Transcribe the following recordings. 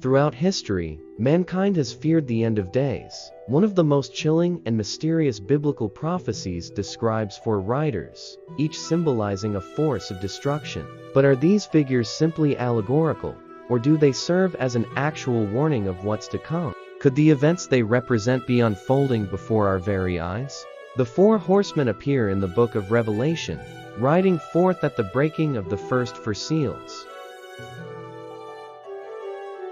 Throughout history, mankind has feared the end of days. One of the most chilling and mysterious biblical prophecies describes four riders, each symbolizing a force of destruction. But are these figures simply allegorical, or do they serve as an actual warning of what's to come? Could the events they represent be unfolding before our very eyes? The four horsemen appear in the book of Revelation, riding forth at the breaking of the first four seals.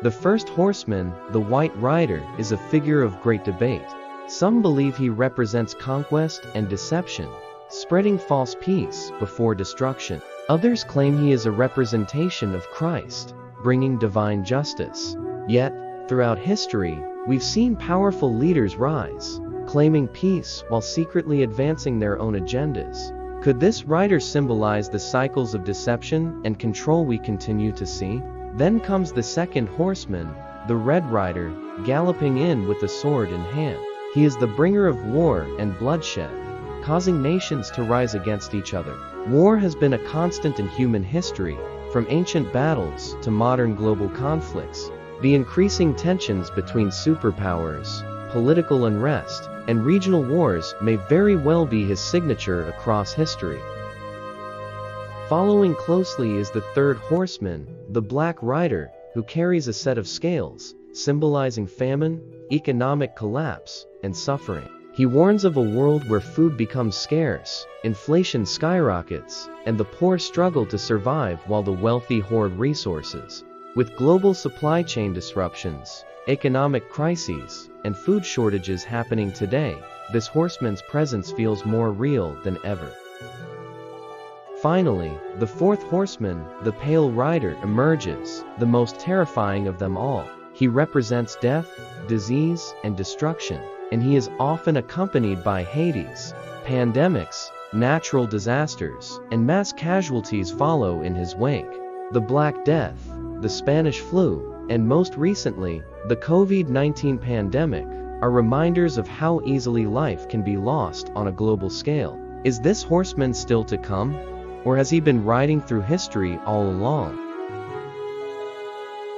The first horseman, the white rider, is a figure of great debate. Some believe he represents conquest and deception, spreading false peace before destruction. Others claim he is a representation of Christ, bringing divine justice. Yet, throughout history, we've seen powerful leaders rise, claiming peace while secretly advancing their own agendas. Could this rider symbolize the cycles of deception and control we continue to see? Then comes the second horseman, the red rider, galloping in with a sword in hand. He is the bringer of war and bloodshed, causing nations to rise against each other. War has been a constant in human history, from ancient battles to modern global conflicts. The increasing tensions between superpowers, political unrest, and regional wars may very well be his signature across history. Following closely is the third horseman, the black rider, who carries a set of scales, symbolizing famine, economic collapse, and suffering. He warns of a world where food becomes scarce, inflation skyrockets, and the poor struggle to survive while the wealthy hoard resources. With global supply chain disruptions, economic crises, and food shortages happening today, this horseman's presence feels more real than ever. Finally, the fourth horseman, the pale rider, emerges, the most terrifying of them all. He represents death, disease, and destruction, and he is often accompanied by Hades. Pandemics, natural disasters, and mass casualties follow in his wake. The Black Death, the Spanish flu, and most recently, the COVID-19 pandemic, are reminders of how easily life can be lost on a global scale. Is this horseman still to come? Or has he been riding through history all along?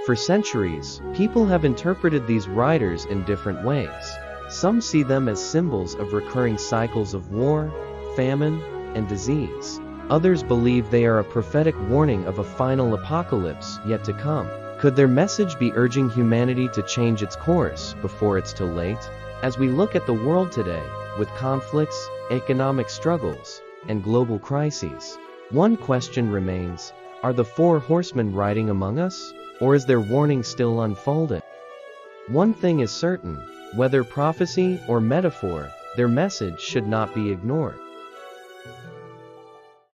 For centuries, people have interpreted these riders in different ways. Some see them as symbols of recurring cycles of war, famine, and disease. Others believe they are a prophetic warning of a final apocalypse yet to come. Could their message be urging humanity to change its course before it's too late? As we look at the world today, with conflicts, economic struggles, and global crises, one question remains: are the four horsemen riding among us, or is their warning still unfolding? One thing is certain: whether prophecy or metaphor, their message should not be ignored.